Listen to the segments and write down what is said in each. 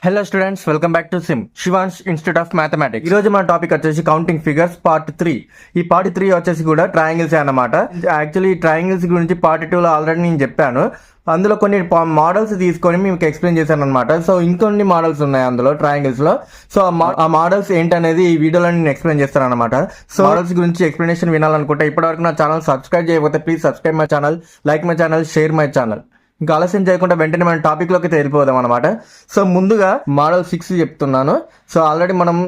Hello students, welcome back to SIM Shivans institute of mathematics. ఈ రోజు మన టాపిక్ వచ్చేసి కౌంటింగ్ ఫిగర్స్ పార్ట్ 3. ఈ పార్ట్ 3 వచ్చేసి కూడా ట్రయాంగిల్స్ అన్నమాట. యాక్చువల్లీ ట్రయాంగిల్స్ గురించి పార్ట్ 2లో ఆల్రెడీ నేను చెప్పాను. అందులో కొన్ని మోడల్స్ తీసుకొని మీకు ఎక్స్ప్లెయిన్ చేశాను అనమాట. సో ఇంకొన్ని మోడల్స్ ఉన్నాయి అందులో ట్రయాంగిల్స్ లో. సో ఆ మోడల్స్ ఏంటనేది ఈ వీడియోలో నేను ఎక్స్ప్లెయిన్ చేస్తాను అనమాట. సో మోడల్స్ గురించి ఎక్స్ప్లెనేషన్ వినాలనుకుంటే ఇప్పటివరకు నా ఛానల్ సబ్స్క్రైబ్ చేయకపోతే please subscribe my channel, like my channel, share my channel. ఇంకా ఆలస్యం చేయకుండా వెంటనే మన టాపిక్ లోకి వెళ్ళిపోదాం అనమాట. సో ముందుగా మోడల్ 6 చెప్తున్నాను. సో ఆల్రెడీ మనం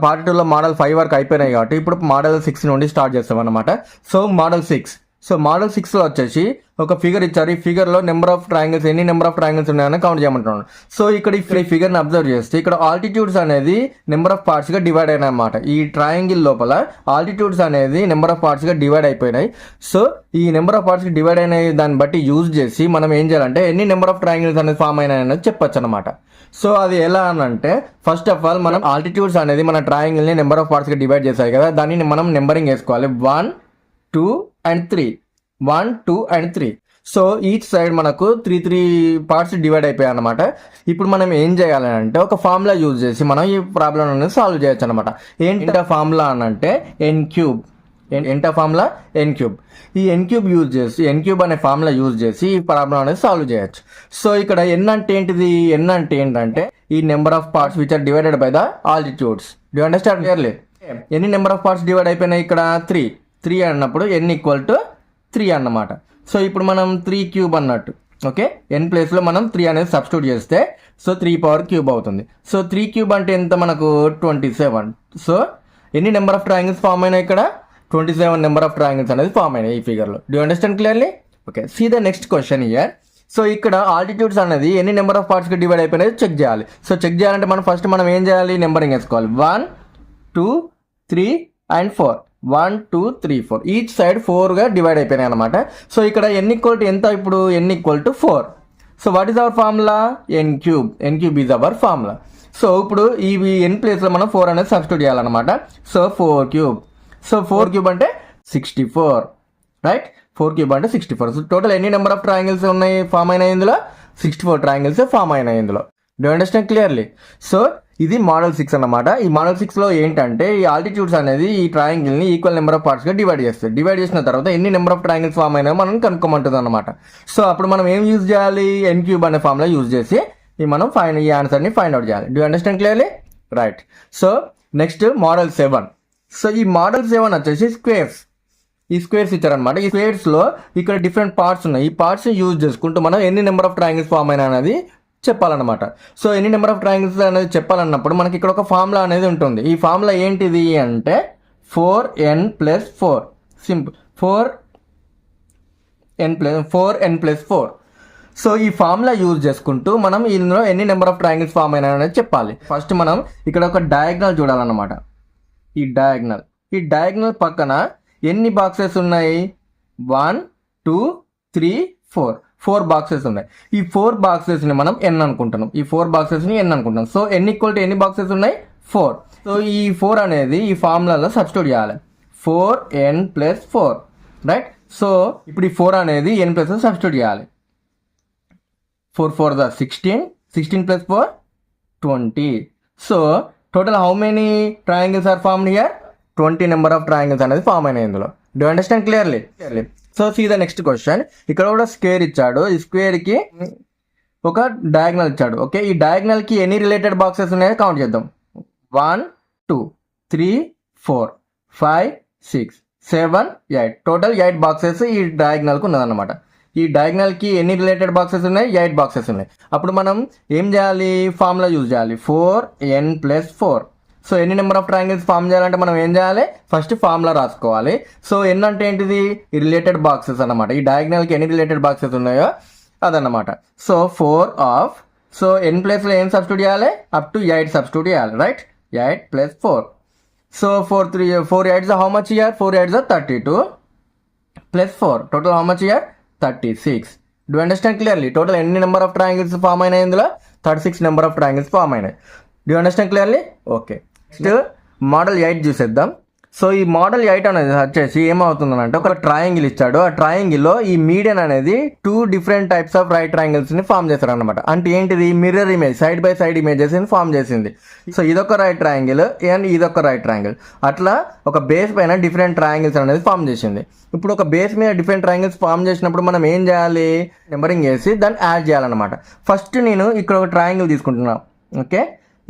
పార్ట్ 2లో మోడల్ 5 వరకు అయిపోయినాయి కాబట్టి ఇప్పుడు మోడల్ 6 నుండి స్టార్ట్ చేస్తాం అనమాట. So model 6. సో మోడల్ 6 లో వచ్చేసి ఒక ఫిగర్ ఇచ్చారు. ఈ ఫిగర్ లో నెంబర్ ఆఫ్ ట్రయాంగిల్స్, ఎన్ని నెంబర్ ఆఫ్ ట్రయాంగిల్స్ ఉన్నాయని కౌంట్ చేయమంటున్నాను. సో ఇక్కడ ఈ ఫిగర్ ని అబ్జర్వ్ చేస్తే ఇక్కడ ఆల్టిట్యూడ్స్ అనేది నెంబర్ ఆఫ్ పార్ట్స్ గా డివైడ్ అయినాయి అన్నమాట. ఈ ట్రయాంగిల్ లోపల ఆల్టిట్యూడ్స్ అనేది నెంబర్ ఆఫ్ పార్ట్స్ గా డివైడ్ అయిపోయినాయి. సో ఈ నెంబర్ ఆఫ్ పార్ట్స్ కి డివైడ్ అయిన దాన్ని బట్టి యూజ్ చేసి మనం ఏం చేయాలంటే ఎన్ని నెంబర్ ఆఫ్ ట్రయాంగిల్స్ అనేది ఫామ్ అయినాయి అనేది చెప్పొచ్చు అనమాట. సో అది ఎలా అని అంటే ఫస్ట్ ఆఫ్ ఆల్ మనం ఆల్టిట్యూడ్స్ అనేది మన ట్రయాంగిల్ ని నెంబర్ ఆఫ్ పార్ట్స్ గా డివైడ్ చేశాయి కదా, దాన్ని మనం నెంబరింగ్ వేసుకోవాలి. 1, 2 and 3. 1, 2 and 3. So each side మనకు త్రీ పార్ట్స్ డివైడ్ అయిపోయాయి అనమాట. ఇప్పుడు మనం ఏం చేయాలని అంటే ఒక ఫార్ములా యూజ్ చేసి మనం ఈ ప్రాబ్లం అనేది సాల్వ్ చేయొచ్చు అనమాట. ఏంటి ఫార్ములా అని అంటే n³ ఫార్ములా n³. ఈ n³ యూజ్ చేసి n³ అనే ఫార్ములా యూజ్ చేసి ఈ ప్రాబ్లం అనేది సాల్వ్ చేయొచ్చు. సో ఇక్కడ n అంటే ఏంటిది? n అంటే ఏంటంటే ఈ number of parts which are divided by the altitudes. Do understand clearly? ఎన్ని నెంబర్ ఆఫ్ పార్ట్స్ డివైడ్ అయిపోయినాయి? ఇక్కడ 3 అన్నప్పుడు n = 3 అన్నమాట. సో ఇప్పుడు మనం 3³ అన్నట్టు. ఓకే, n ప్లేస్లో మనం 3 అనేది సబ్స్టిట్యూట్ చేస్తే సో 3³ అవుతుంది. సో 3³ అంటే ఎంత మనకు? 27. సో ఎన్ని నెంబర్ ఆఫ్ ట్రయాంగిల్స్ ఫామ్ అయినాయి? ఇక్కడ 27 నెంబర్ ఆఫ్ ట్రయాంగిల్స్ అనేది ఫామ్ అయినాయి ఈ ఫిగర్లో. Do understand clearly? Okay, see the next question here. So ఇక్కడ ఆల్టిట్యూడ్స్ అనేది ఎన్ని నెంబర్ ఆఫ్ పార్ట్స్కి డివైడ్ అయిపోయినాయి చెక్ చేయాలి. సో చెక్ చేయాలంటే మనం ఏం చేయాలి? నెంబరింగ్ వేసుకోవాలి. 1, 2, 3 and 4. 1, 2, 3, 4. ఈచ్ సైడ్ 4గా డివైడ్ అయిపోయినాయి అనమాట. సో ఇక్కడ n = ఎంత? ఇప్పుడు n = 4. So what is our formula? n³ is our formula. So ఇప్పుడు ఈ n ప్లేస్లో మనం 4 అనేది సబ్స్టిట్యూట్ చేయాలన్నమాట. సో 4³ సో 4³ అంటే 64, రైట్? 4³ అంటే 64. సో టోటల్ ఎన్ని నెంబర్ ఆఫ్ ట్రయాంగిల్స్ ఉన్నాయి ఫామ్ అయినాయి ఇందులో? 64 ట్రయాంగిల్స్ ఫామ్ అయినాయి ఇందులో. Do understand clearly? సో ఇది మోడల్ 6 అన్నమాట. ఈ మోడల్ 6లో ఏంటంటే ఈ ఆల్టిట్యూడ్స్ అనేది ఈ ట్రయాంగిల్ ని ఈక్వల్ నెంబర్ ఆఫ్ పార్ట్స్ గా డివైడ్ చేస్తుంది. డివైడ్ చేసిన తర్వాత ఎన్ని నెంబర్ ఆఫ్ ట్రయాంగిల్స్ ఫామ్ అయినా మనం కనుక్కోమంటుంది అనమాట. సో అప్పుడు మనం ఏం యూజ్ చేయాలి? n³ అనే ఫార్ములా యూజ్ చేసి మనం ఈ ఆన్సర్ ని ఫైండ్ అవుట్ చేయాలి. Do understand clearly? Right. So next model 7. So ఈ మోడల్ 7 వచ్చేసి స్క్వేర్స్. ఈ స్క్వేర్స్ ఇచ్చారనమాట. ఈ స్క్వేర్స్ లో ఇక్కడ డిఫరెంట్ పార్ట్స్ ఉన్నాయి. ఈ పార్ట్స్ యూజ్ చేసుకుంటూ మనం ఎన్ని నెంబర్ ఆఫ్ ట్రయాంగిల్స్ ఫామ్ అయినా అనేది చెప్పాలన్నమాట. సో ఎన్ని నెంబర్ ఆఫ్ ట్రయాంగిల్స్ అనేది చెప్పాలన్నప్పుడు మనకి ఇక్కడ ఒక ఫార్ములా అనేది ఉంటుంది. ఈ ఫార్ములా ఏంటిది అంటే 4n+4. సింపుల్. 4n+4. సో ఈ ఫార్ములా యూజ్ చేసుకుంటూ మనం ఇందులో ఎన్ని నెంబర్ ఆఫ్ ట్రయాంగిల్స్ ఫామ్ అయినా అనేది చెప్పాలి. ఫస్ట్ మనం ఇక్కడ ఒక డయాగ్నల్ చూడాలన్నమాట. ఈ డయాగ్నల్ పక్కన ఎన్ని బాక్సెస్ ఉన్నాయి? 1, 2, 3, 4 బాక్సెస్ ఉన్నాయి. ఈ 4 బాక్సెస్ ని మనం n అనుకుంటున్నాం. సో n = ఎన్ని బాక్సెస్ ఉన్నాయి? 4. సో ఈ 4 అనేది ఈ ఫార్ములాలో సబ్స్టిట్యూట్ చేయాలి. 4n+4, right? సో ఇప్పుడు ఈ 4 అనేది n ప్లస్ సబ్స్టిట్యూట్ చేయాలి. 4 4 16, 16 + 4 20. So total how many triangles are formed here? 20 number of triangles అనేది ఫామ్ అయినాయి ఇందులో. Do understand clearly? So see the next question. ఇక్కడ కూడా స్క్వేర్ ఇచ్చాడు. ఈ స్క్వేర్ కి ఒక డయాగ్నల్ ఇచ్చాడు. ఓకే, ఈ డయాగ్నల్ కి ఎన్ని రిలేటెడ్ బాక్సెస్ ఉన్నాయో కౌంట్ చేద్దాం. 1, 2, 3, 4, 5, 6, 7, 8. టోటల్ 8 బాక్సెస్ ఈ డయాగ్నల్ కు ఉన్నదన్నమాట. ఈ డయాగ్నల్ కి ఎన్ని రిలేటెడ్ బాక్సెస్ ఉన్నాయి? 8 బాక్సెస్ ఉన్నాయి. అప్పుడు మనం ఏం చేయాలి? ఫార్ములా యూజ్ చేయాలి. 4n+4. సో ఎన్ని నెంబర్ ఆఫ్ ట్రయాంగిల్స్ ఫామ్ చేయాలంటే మనం ఏం చేయాలి? ఫస్ట్ ఫార్ములా రాసుకోవాలి. సో n అంటే ఏంటిది? ఈ రిలేటెడ్ బాక్సెస్ అన్నమాట. ఈ డయాగ్నల్ కి ఎన్ని రిలేటెడ్ బాక్సెస్ ఉన్నాయో అదన్నమాట. సో 4 సో n ప్లేస్లో ఏం సబ్స్టిట్యూట్ చేయాలి? అప్ టు 8 సబ్స్టిట్యూట్ చేయాలి, right? 8+4. So 4 8s how much year? 4 8s 32 +4. Total how much year? 36. Do understand clearly? Total ఎన్ని నెంబర్ ఆఫ్ ట్రయాంగిల్స్ ఫామ్ అయినాయి ఇందులో? 36 నెంబర్ ఆఫ్ ట్రయాంగిల్స్ ఫామ్ అయినాయి. Do understand clearly? Okay, next model 8 చూసేద్దాం. So ఈ model 8 అనేది వచ్చేసి ఏమవుతుందంటే ఒక ట్రయాంగిల్ ఇచ్చాడు. ఆ ట్రయాంగిల్ లో ఈ మీడియన్ అనేది 2 different types of right triangles ని ఫామ్ చేస్తారు అనమాట. అంటే ఏంటిది, mirror image, side by side images ని ఫామ్ చేసింది. సో ఇదొక రైట్ ట్రయాంగిల్ అండ్ ఇదొక రైట్ ట్రయాంగిల్. అట్లా ఒక బేస్ పైన డిఫరెంట్ ట్రయాంగిల్స్ అనేది ఫామ్ చేసింది. ఇప్పుడు ఒక బేస్ మీద డిఫరెంట్ ట్రయాంగిల్స్ ఫామ్ చేసినప్పుడు మనం ఏం చేయాలి, నెంబరింగ్ చేసి దాన్ని యాడ్ చేయాలన్నమాట. ఫస్ట్ నేను ఇక్కడ ఒక ట్రయాంగిల్ తీసుకుంటున్నా. ఓకే,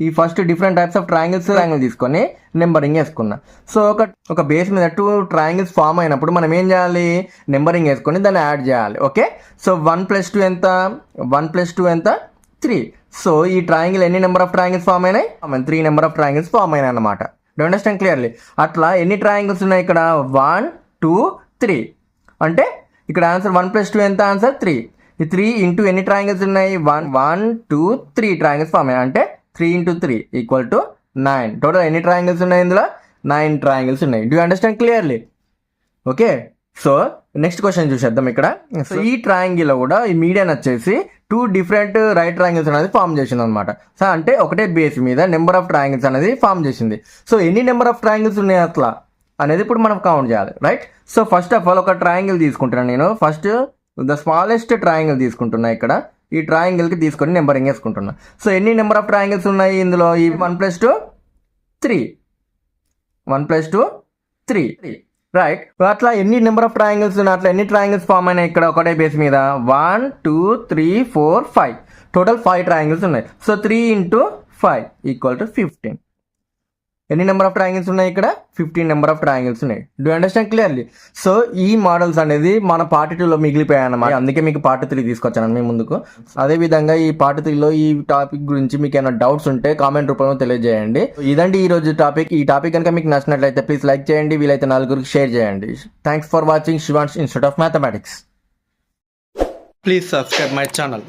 ఈ first different types of triangles తీసుకొని నెంబరింగ్ వేసుకున్నా. సో ఒక బేస్ మీద 2 ట్రయాంగిల్స్ ఫామ్ అయినప్పుడు మనం ఏం చేయాలి, నెంబరింగ్ వేసుకొని దాన్ని యాడ్ చేయాలి. ఓకే, సో 1 + 2 ఎంత, 1 + 2 ఎంత, 3. సో ఈ ట్రయాంగిల్ ఎన్ని నెంబర్ ఆఫ్ ట్రయాంగిల్స్ ఫామ్ అయినాయి, 3 నెంబర్ ఆఫ్ ట్రయాంగిల్స్ ఫామ్ అయినాయి అనమాట. Do understand clearly? అట్లా ఎన్ని ట్రయాంగిల్స్ ఉన్నాయి ఇక్కడ, 1 2 3. అంటే ఇక్కడ ఆన్సర్ 1 + 2 ఎంత, ఆన్సర్ 3. ఈ 3 ఇంటూ ఎన్ని ట్రయాంగిల్స్ ఉన్నాయి, 1 2 3 ట్రయాంగిల్స్ ఫామ్ అయ్యాయి. అంటే 3 × 3 = 9. టోటల్ ఎన్ని ట్రయాంగిల్స్ ఉన్నాయి ఇందులో, 9 ట్రయాంగిల్స్ ఉన్నాయి. Do understand clearly? Okay, so next question చూసేద్దాం ఇక్కడ. సో ఈ ట్రయాంగిల్ లో కూడా ఈ మీడియన్ వచ్చేసి 2 డిఫరెంట్ రైట్ ట్రయాంగిల్స్ అనేది ఫామ్ చేసింది అనమాట. సో అంటే ఒకటే బేస్ మీద నెంబర్ ఆఫ్ ట్రయాంగిల్స్ అనేది ఫామ్ చేసింది. సో ఎన్ని నెంబర్ ఆఫ్ ట్రయాంగిల్స్ ఉన్నాయి అట్లా అనేది ఇప్పుడు మనం కౌంట్ చేయాలి, right? So first of all ఒక ట్రయాంగిల్ తీసుకుంటున్నాను నేను. ఫస్ట్ ద స్మాలెస్ట్ ట్రయాంగిల్ తీసుకుంటున్నా. ఇక్కడ ఈ ట్రయాంగిల్ కి తీసుకొని నెంబరింగ్ వేసుకుంటున్నా. సో ఎన్ని నెంబర్ ఆఫ్ ట్రయాంగిల్స్ ఉన్నాయి ఇందులో, ఈ 1 + 2 3, 1 + 2 3, రైట్? అట్లా ఎన్ని నెంబర్ ఆఫ్ ట్రయాంగిల్స్ ఉన్నాయి, అట్లా ఎన్ని ట్రయాంగిల్స్ ఫామ్ అయినాయి ఇక్కడ ఒకటే బేస్ మీద, 1 2 3 4 5. టోటల్ 5 ట్రయాంగిల్స్ ఉన్నాయి. సో 3 × 5 = 15. ఎన్ని నెంబర్ ఆఫ్ ట్రయాంగిల్స్ ఉన్నాయి ఇక్కడ, 15 నెంబర్ ఆఫ్ ట్రయాంగిల్స్ ఉన్నాయి. Do understand clearly? సో ఈ మోడల్స్ అనేది మన పార్ట్ 2లో మిగిలిపోయాయి అన్నమాట. అందుకే మీకు పార్ట్ 3 తీసుకొచ్చాను మీ ముందుకు. అదే విధంగా ఈ పార్ట్ 3లో ఈ టాపిక్ గురించి మీకు ఏమైనా డౌట్స్ ఉంటే కామెంట్ రూపంలో తెలియజేయండి. ఇదండి ఈ రోజు టాపిక్. ఈ టాపిక్ కనుక మీకు నచ్చినట్లయితే ప్లీజ్ లైక్ చేయండి, వీలైతే 4 షేర్ చేయండి. Thanks for watching Shivans institute of mathematics. Please subscribe my channel.